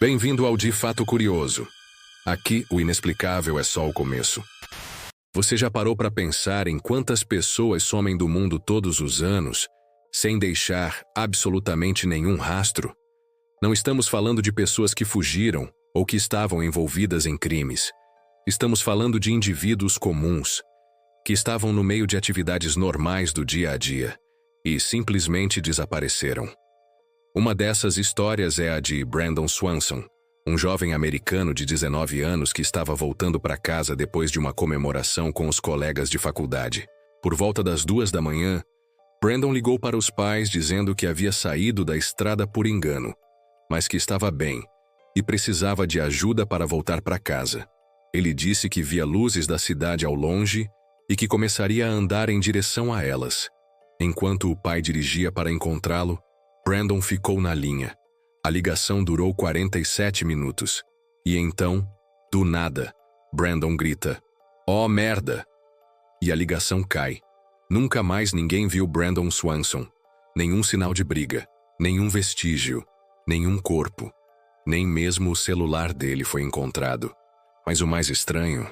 Bem-vindo ao De Fato Curioso. Aqui, o inexplicável é só o começo. Você já parou para pensar em quantas pessoas somem do mundo todos os anos, sem deixar absolutamente nenhum rastro? Não estamos falando de pessoas que fugiram ou que estavam envolvidas em crimes. Estamos falando de indivíduos comuns, que estavam no meio de atividades normais do dia a dia e simplesmente desapareceram. Uma dessas histórias é a de Brandon Swanson, um jovem americano de 19 anos que estava voltando para casa depois de uma comemoração com os colegas de faculdade. Por volta das 2 da manhã, Brandon ligou para os pais dizendo que havia saído da estrada por engano, mas que estava bem e precisava de ajuda para voltar para casa. Ele disse que via luzes da cidade ao longe e que começaria a andar em direção a elas. Enquanto o pai dirigia para encontrá-lo, Brandon ficou na linha. A ligação durou 47 minutos. E então, do nada, Brandon grita: "Oh, merda!" E a ligação cai. Nunca mais ninguém viu Brandon Swanson. Nenhum sinal de briga, nenhum vestígio, nenhum corpo. Nem mesmo o celular dele foi encontrado. Mas o mais estranho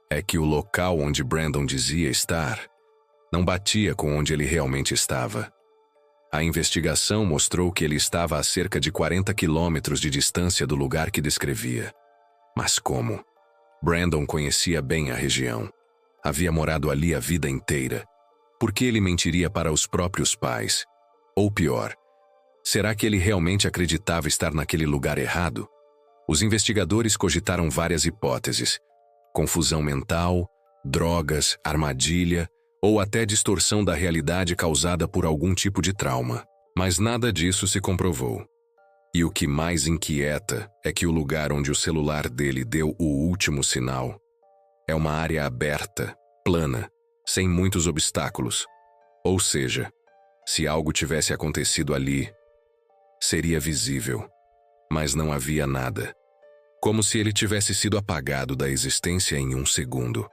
é que o local onde Brandon dizia estar não batia com onde ele realmente estava. A investigação mostrou que ele estava a cerca de 40 quilômetros de distância do lugar que descrevia. Mas como? Brandon conhecia bem a região. Havia morado ali a vida inteira. Por que ele mentiria para os próprios pais? Ou pior, será que ele realmente acreditava estar naquele lugar errado? Os investigadores cogitaram várias hipóteses: confusão mental, drogas, armadilha, ou até distorção da realidade causada por algum tipo de trauma. Mas nada disso se comprovou. E o que mais inquieta é que o lugar onde o celular dele deu o último sinal é uma área aberta, plana, sem muitos obstáculos. Ou seja, se algo tivesse acontecido ali, seria visível. Mas não havia nada. Como se ele tivesse sido apagado da existência em um segundo.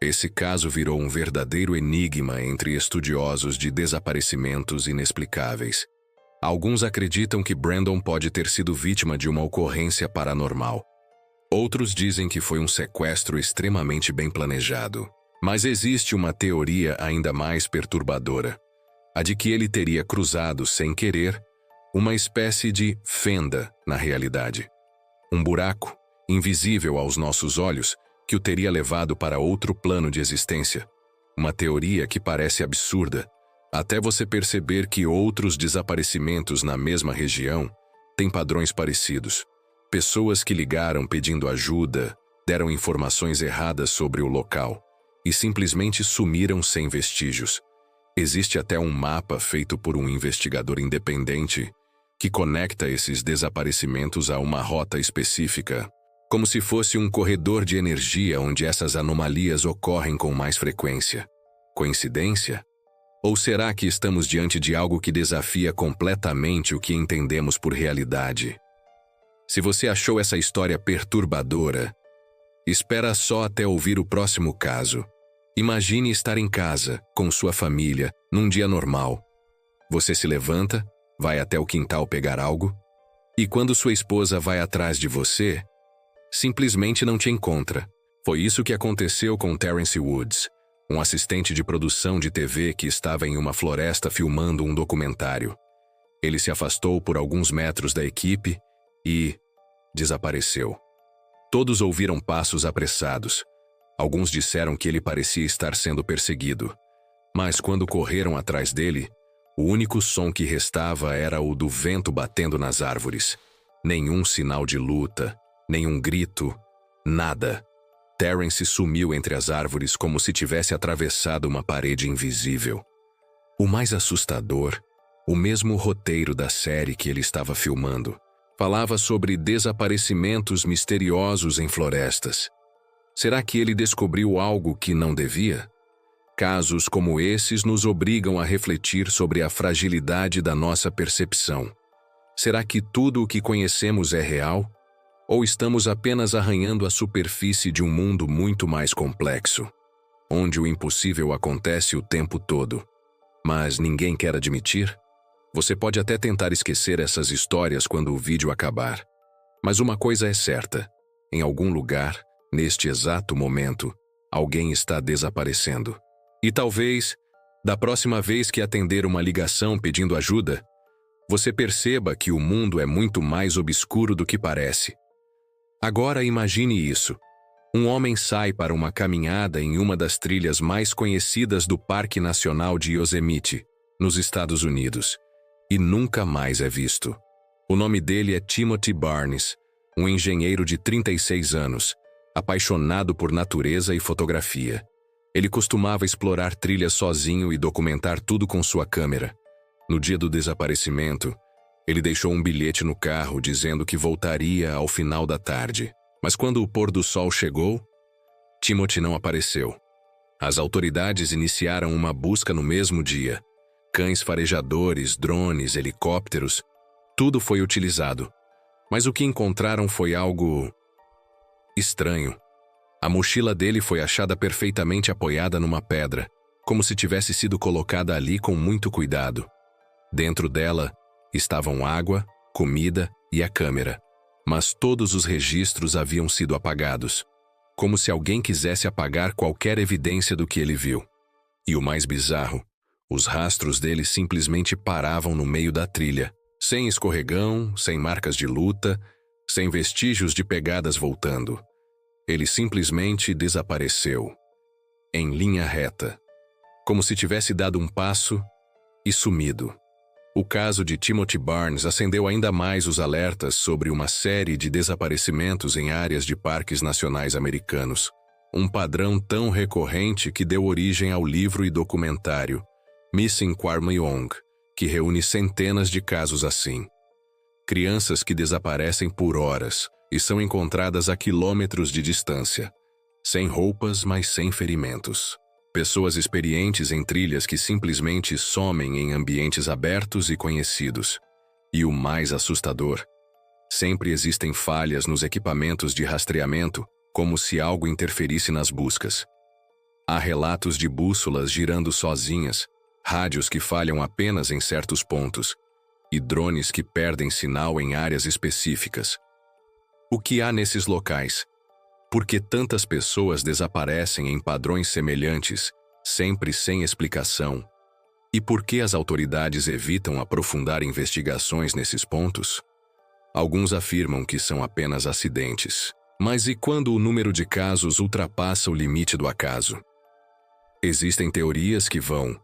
Esse caso virou um verdadeiro enigma entre estudiosos de desaparecimentos inexplicáveis. Alguns acreditam que Brandon pode ter sido vítima de uma ocorrência paranormal. Outros dizem que foi um sequestro extremamente bem planejado. Mas existe uma teoria ainda mais perturbadora: a de que ele teria cruzado, sem querer, uma espécie de fenda na realidade. Um buraco, invisível aos nossos olhos, que o teria levado para outro plano de existência. Uma teoria que parece absurda, até você perceber que outros desaparecimentos na mesma região têm padrões parecidos. Pessoas que ligaram pedindo ajuda, deram informações erradas sobre o local e simplesmente sumiram sem vestígios. Existe até um mapa feito por um investigador independente que conecta esses desaparecimentos a uma rota específica, como se fosse um corredor de energia onde essas anomalias ocorrem com mais frequência. Coincidência? Ou será que estamos diante de algo que desafia completamente o que entendemos por realidade? Se você achou essa história perturbadora, espera só até ouvir o próximo caso. Imagine estar em casa, com sua família, num dia normal. Você se levanta, vai até o quintal pegar algo, e quando sua esposa vai atrás de você, simplesmente não te encontra. Foi isso que aconteceu com Terrence Woods, um assistente de produção de TV que estava em uma floresta filmando um documentário. Ele se afastou por alguns metros da equipe e desapareceu. Todos ouviram passos apressados. Alguns disseram que ele parecia estar sendo perseguido. Mas quando correram atrás dele, o único som que restava era o do vento batendo nas árvores. Nenhum sinal de luta, nenhum grito, nada. Terrence sumiu entre as árvores como se tivesse atravessado uma parede invisível. O mais assustador, o mesmo roteiro da série que ele estava filmando, falava sobre desaparecimentos misteriosos em florestas. Será que ele descobriu algo que não devia? Casos como esses nos obrigam a refletir sobre a fragilidade da nossa percepção. Será que tudo o que conhecemos é real? Ou estamos apenas arranhando a superfície de um mundo muito mais complexo, onde o impossível acontece o tempo todo, mas ninguém quer admitir? Você pode até tentar esquecer essas histórias quando o vídeo acabar, Mas uma coisa é certa: em algum lugar, neste exato momento, alguém está desaparecendo. E talvez, da próxima vez que atender uma ligação pedindo ajuda, você perceba que o mundo é muito mais obscuro do que parece. Agora imagine isso. Um homem sai para uma caminhada em uma das trilhas mais conhecidas do Parque Nacional de Yosemite, nos Estados Unidos, e nunca mais é visto. O nome dele é Timothy Barnes, um engenheiro de 36 anos, apaixonado por natureza e fotografia. Ele costumava explorar trilhas sozinho e documentar tudo com sua câmera. No dia do desaparecimento, ele deixou um bilhete no carro dizendo que voltaria ao final da tarde. Mas quando o pôr do sol chegou, Timothy não apareceu. As autoridades iniciaram uma busca no mesmo dia. Cães farejadores, drones, helicópteros, tudo foi utilizado. Mas o que encontraram foi algo estranho. A mochila dele foi achada perfeitamente apoiada numa pedra, como se tivesse sido colocada ali com muito cuidado. Dentro dela estavam água, comida e a câmera. Mas todos os registros haviam sido apagados, como se alguém quisesse apagar qualquer evidência do que ele viu. E o mais bizarro, os rastros dele simplesmente paravam no meio da trilha, sem escorregão, sem marcas de luta, sem vestígios de pegadas voltando. Ele simplesmente desapareceu, em linha reta, como se tivesse dado um passo e sumido. O caso de Timothy Barnes acendeu ainda mais os alertas sobre uma série de desaparecimentos em áreas de parques nacionais americanos, um padrão tão recorrente que deu origem ao livro e documentário Missing Kwajalein, que reúne centenas de casos assim. Crianças que desaparecem por horas e são encontradas a quilômetros de distância, sem roupas, mas sem ferimentos. Pessoas experientes em trilhas que simplesmente somem em ambientes abertos e conhecidos. E o mais assustador, sempre existem falhas nos equipamentos de rastreamento, como se algo interferisse nas buscas. Há relatos de bússolas girando sozinhas, rádios que falham apenas em certos pontos, e drones que perdem sinal em áreas específicas. O que há nesses locais? Por que tantas pessoas desaparecem em padrões semelhantes, sempre sem explicação? E por que as autoridades evitam aprofundar investigações nesses pontos? Alguns afirmam que são apenas acidentes. Mas e quando o número de casos ultrapassa o limite do acaso? Existem teorias que vão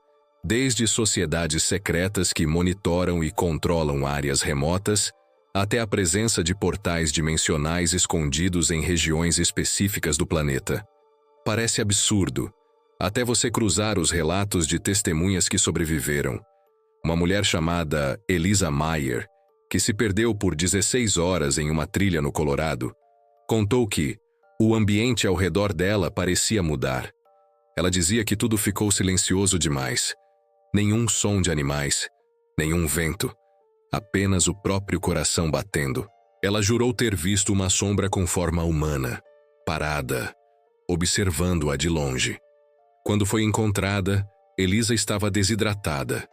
desde sociedades secretas que monitoram e controlam áreas remotas, até a presença de portais dimensionais escondidos em regiões específicas do planeta. Parece absurdo, até você cruzar os relatos de testemunhas que sobreviveram. Uma mulher chamada Elisa Meyer, que se perdeu por 16 horas em uma trilha no Colorado, contou que o ambiente ao redor dela parecia mudar. Ela dizia que tudo ficou silencioso demais. Nenhum som de animais, nenhum vento. Apenas o próprio coração batendo. Ela jurou ter visto uma sombra com forma humana, parada, observando-a de longe. Quando foi encontrada, Elisa estava desidratada,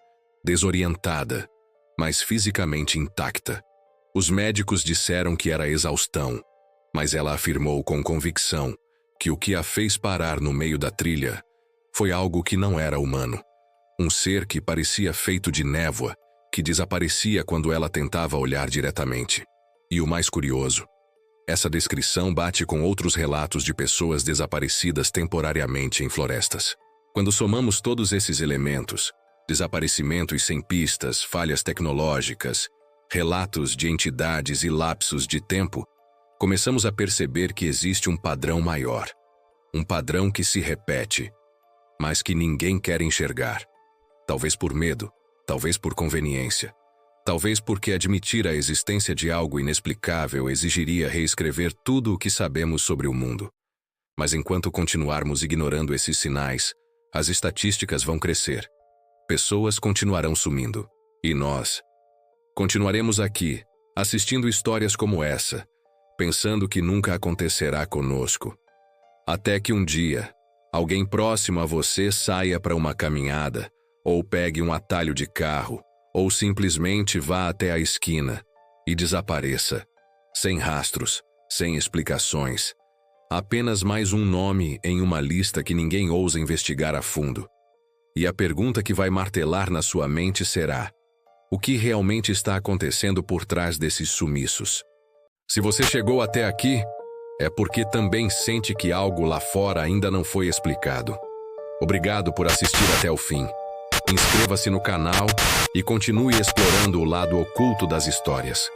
desorientada, mas fisicamente intacta. Os médicos disseram que era exaustão, mas ela afirmou com convicção que o que a fez parar no meio da trilha foi algo que não era humano. Um ser que parecia feito de névoa, que desaparecia quando ela tentava olhar diretamente. E o mais curioso, essa descrição bate com outros relatos de pessoas desaparecidas temporariamente em florestas. Quando somamos todos esses elementos, desaparecimentos sem pistas, falhas tecnológicas, relatos de entidades e lapsos de tempo, começamos a perceber que existe um padrão maior. Um padrão que se repete, mas que ninguém quer enxergar. Talvez por medo, talvez por conveniência, talvez porque admitir a existência de algo inexplicável exigiria reescrever tudo o que sabemos sobre o mundo. Mas enquanto continuarmos ignorando esses sinais, as estatísticas vão crescer. Pessoas continuarão sumindo. E nós continuaremos aqui, assistindo histórias como essa, pensando que nunca acontecerá conosco. Até que um dia, alguém próximo a você saia para uma caminhada, ou pegue um atalho de carro, ou simplesmente vá até a esquina e desapareça. sem rastros, sem explicações. Apenas mais um nome em uma lista que ninguém ousa investigar a fundo. E a pergunta que vai martelar na sua mente será: o que realmente está acontecendo por trás desses sumiços? Se você chegou até aqui, é porque também sente que algo lá fora ainda não foi explicado. Obrigado por assistir até o fim. Inscreva-se no canal e continue explorando o lado oculto das histórias.